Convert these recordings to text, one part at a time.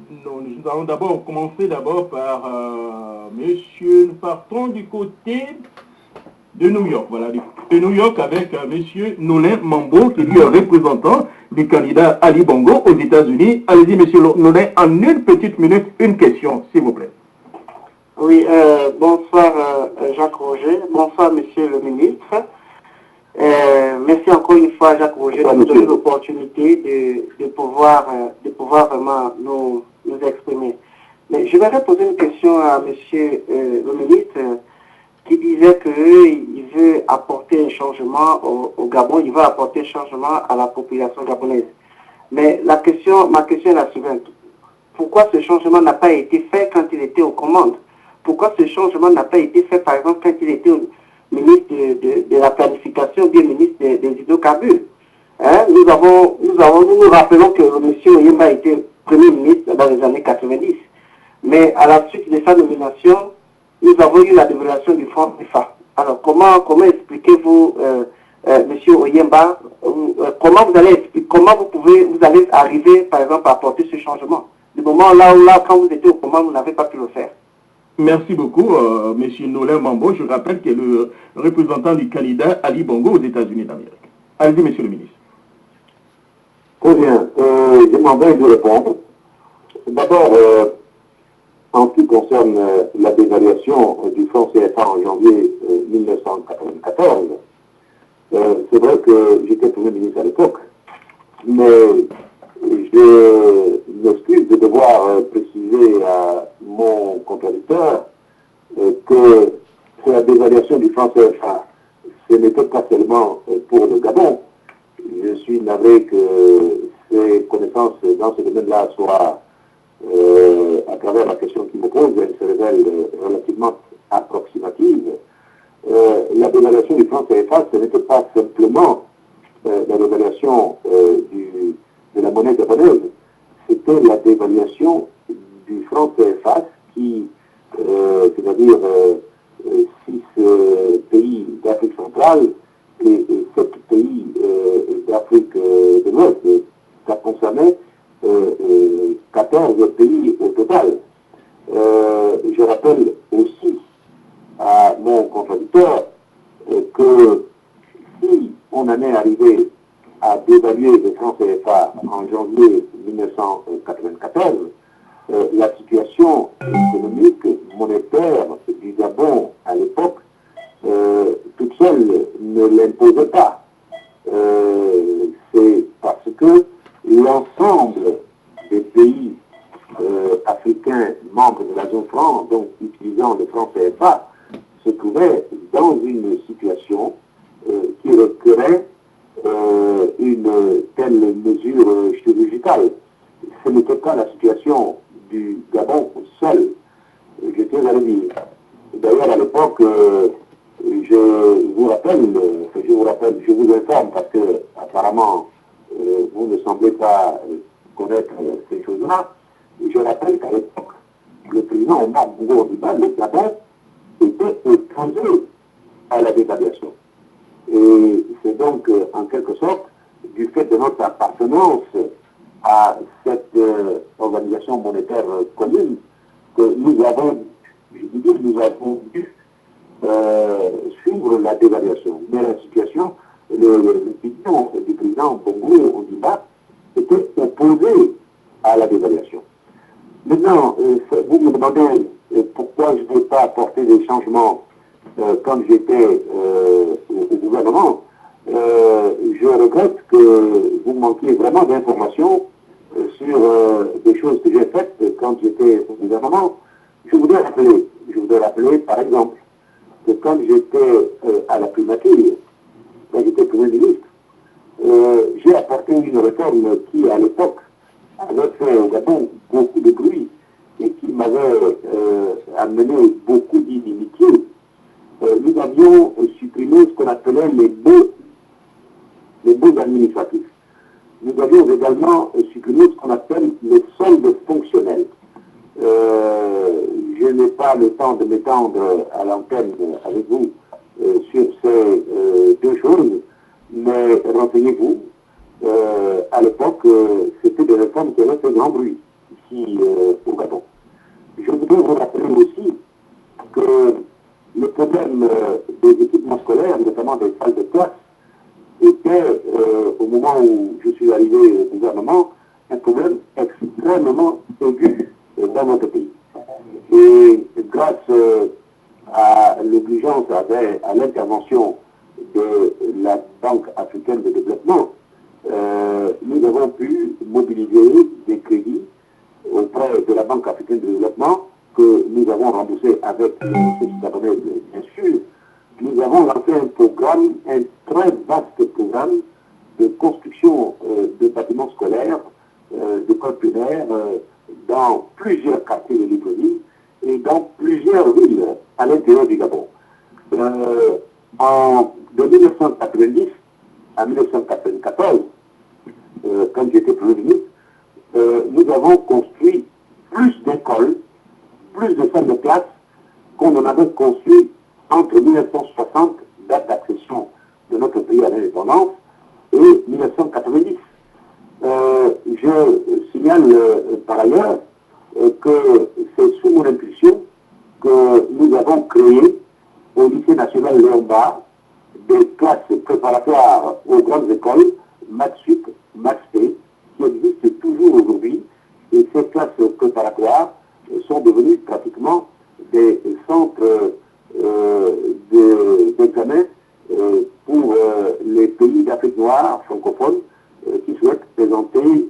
Nous allons d'abord commencer par monsieur, nous partons du côté de New York, voilà, de New York avec monsieur Nolin Mambo, qui est représentant du candidat Ali Bongo aux États-Unis. Allez-y, monsieur Nolin, en une petite minute, une question, s'il vous plaît. Oui, bonsoir Jacques Roger, bonsoir monsieur le ministre. Merci encore une fois Jacques Roger de nous donner l'opportunité de pouvoir vraiment nous exprimer. Mais je vais poser une question à monsieur le ministre qui disait qu'il veut apporter un changement au Gabon, il veut apporter un changement à la population gabonaise. Mais ma question est la suivante. Pourquoi ce changement n'a pas été fait quand il était aux commandes? Pourquoi ce changement n'a pas été fait, par exemple, quand il était ministre de la planification ou bien ministre des hydrocarbures? Hein? Nous nous rappelons que M. Oyemba était premier ministre dans les années 90. Mais à la suite de sa nomination, nous avons eu la dévaluation du franc CFA. Alors, comment expliquez-vous, M. Oyemba, comment vous allez arriver, par exemple, à apporter ce changement? Du moment là, quand vous étiez au commande, vous n'avez pas pu le faire. Merci beaucoup, monsieur Nolin Mambo. Je rappelle qu'il est le représentant du candidat Ali Bongo aux États-Unis d'Amérique. Allez-y, monsieur le ministre. Très bien. Je m'en vais de répondre. D'abord, en ce qui concerne la dévaluation du franc CFA en janvier 1994, c'est vrai que j'étais Premier ministre à l'époque, mais je m'excuse de devoir préciser à mon contradicteur que la dévaluation du franc CFA, ce n'était pas seulement pour le Gabon. Je suis navré que ces connaissances dans ce domaine-là soient, à travers la question qu'il me pose, elles se révèlent relativement approximatives. La dévaluation du franc CFA, ce n'était pas simplement la dévaluation de la monnaie gabonaise, c'était la dévaluation du franc CFA qui, c'est-à-dire 6 pays d'Afrique centrale et 7 pays d'Afrique de l'Ouest, ça concernait 14 pays au total. Je rappelle aussi à mon contradicteur que si on en est arrivé à dévaluer le franc CFA en janvier 1994, la situation économique, monétaire du Gabon à l'époque, toute seule ne l'imposait pas. C'est parce que l'ensemble des pays africains membres de la zone franc, donc utilisant le franc CFA, se trouvaient dans une situation qui requérait une telle mesure chirurgicale. Ce n'était pas la situation du Gabon seul, je tiens à le dire. D'ailleurs, à l'époque, je vous informe parce que apparemment vous ne semblez pas connaître ces choses-là. Je rappelle qu'à l'époque, le président Omar Bongo Ondimba, le Gabon, était opposé à la dévaluation. Et c'est donc, en quelque sorte, du fait de notre appartenance à cette organisation monétaire commune, que nous avons dû suivre la dévaluation. Mais la situation, l'opinion du président Bongo Ondimba était opposée à la dévaluation. Maintenant, vous me demandez pourquoi je n'ai pas apporté des changements quand j'étais au gouvernement. Je regrette que vous manquiez vraiment d'informations sur des choses que j'ai faites quand j'étais au gouvernement. Je voudrais rappeler, par exemple, que quand j'étais à la primature, quand j'étais Premier ministre, j'ai apporté une réforme qui, à l'époque, avait fait au Gabon beaucoup de bruit et qui m'avait amené beaucoup d'inimitié. Nous avions supprimé ce qu'on appelait les baux administratifs. Nous avions également supprimé ce qu'on appelle les soldes fonctionnels. Je n'ai pas le temps de m'étendre à l'antenne avec vous sur ces deux choses, mais renseignez-vous, à l'époque, c'était des réformes qui avaient fait grand bruit. ici au Gabon. Je voudrais vous rappeler aussi que le problème des équipements scolaires, notamment des salles de classe, était, au moment où je suis arrivé au gouvernement, un problème extrêmement aigu dans notre pays. Et grâce à l'obligeance, à l'intervention de la Banque africaine de développement, nous avons pu mobiliser des crédits auprès de la Banque africaine de développement que nous avons remboursé avec ce gabonais, bien sûr. Nous avons lancé un programme, un très vaste programme de construction de bâtiments scolaires, d'écoles primaires, dans plusieurs quartiers de Libreville et dans plusieurs villes à l'intérieur du Gabon. De 1990 à 1994, quand j'étais Premier ministre, nous avons construit plus d'écoles, plus de salles de classe qu'on en avait construit entre 1960, date d'accession de notre pays à l'indépendance, et 1990. Je signale par ailleurs que c'est sous mon impulsion que nous avons créé au lycée national Léon Bar des classes préparatoires aux grandes écoles, MathSup, MathP, qui existent toujours aujourd'hui. Et ces classes préparatoires sont devenues pratiquement des centres d'examen pour les pays d'Afrique noire francophone qui souhaitent présenter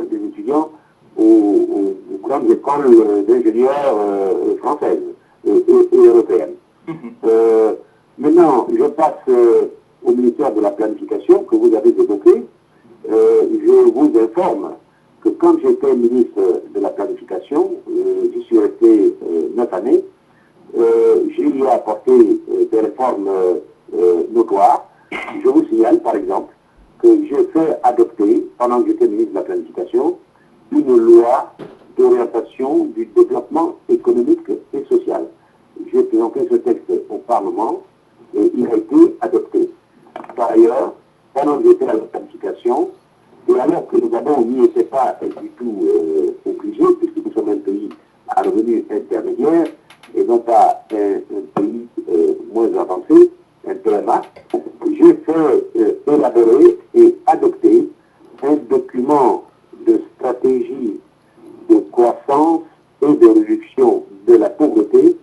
des étudiants aux grandes écoles d'ingénieurs françaises et européennes. Maintenant, je passe au ministère de la Planification que vous avez évoqué. Je vous informe que quand j'étais ministre de la Planification, j'y suis resté 9 années, j'ai apporté des réformes notoires. Je vous signale, par exemple, que j'ai fait adopter, pendant que j'étais ministre de la Planification, une loi d'orientation du développement économique et social. J'ai présenté ce texte au Parlement et il a été adopté. Par ailleurs, pendant que j'étais à la planification, et alors que le Gabon n'y était pas du tout obligé, puisque nous sommes un pays à revenu intermédiaire et non pas un pays moins avancé, un PMA, j'ai fait élaborer et adopter un document de stratégie de croissance et de réduction de la pauvreté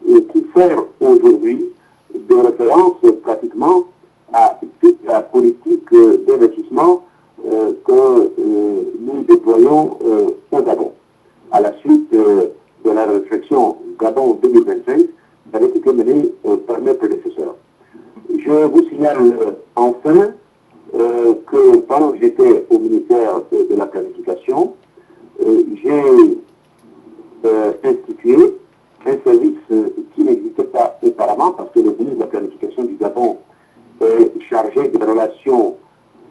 et qui sert aujourd'hui de référence pratiquement à toute la politique d'investissement que nous déployons au Gabon. À la suite de la réflexion Gabon 2025, qui avait été menée par mes prédécesseurs. Je vous signale enfin que pendant que j'étais au ministère de la Planification, j'ai institué un service qui n'existait pas auparavant parce que le ministre de la Planification du Gabon est chargé des relations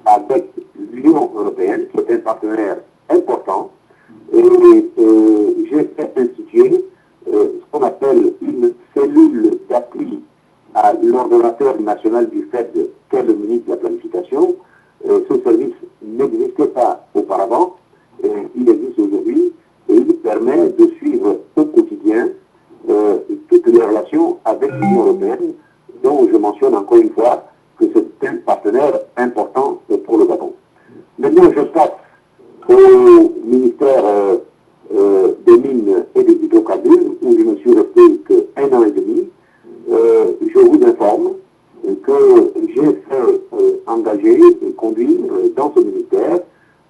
avec l'Union européenne, qui est un partenaire important, et j'ai fait instituer ce qu'on appelle une cellule d'appui à l'ordonnateur national du FED, qu'est le ministre de la Planification. Ce service n'existait pas auparavant, il existe aujourd'hui, et il permet de suivre au quotidien toutes les relations avec l'Union européenne, dont je mentionne encore une fois que c'est un partenaire important pour le Gabon. Maintenant, je passe au ministère des mines et des hydrocarbures, où je ne suis resté qu'un an et demi. Je vous informe que j'ai fait engager et conduire dans ce ministère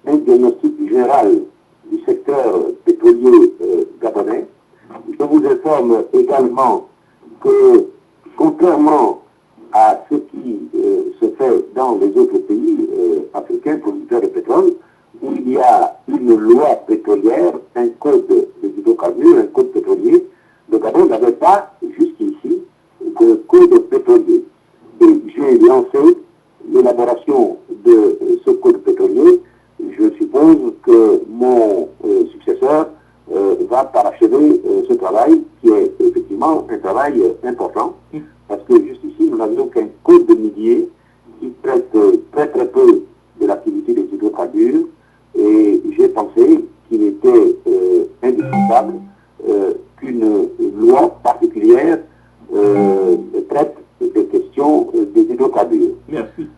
un diagnostic général du secteur pétrolier gabonais. Je vous informe également que, contrairement à ce qui se fait dans les autres pays africains producteurs de pétrole, où il y a une loi pétrolière, un code des hydrocarbures, un code pétrolier, le Gabon n'avait pas jusqu'ici de code pétrolier. Et j'ai lancé l'élaboration de ce code pétrolier. Je suppose que mon successeur va parachever ce travail, qui est effectivement un travail important, parce que jusqu'ici, nous n'avions qu'un code minier qui traite très très peu de l'activité des hydrocarbures, et j'ai pensé qu'il était indispensable qu'une loi particulière traite des questions des hydrocarbures. Merci.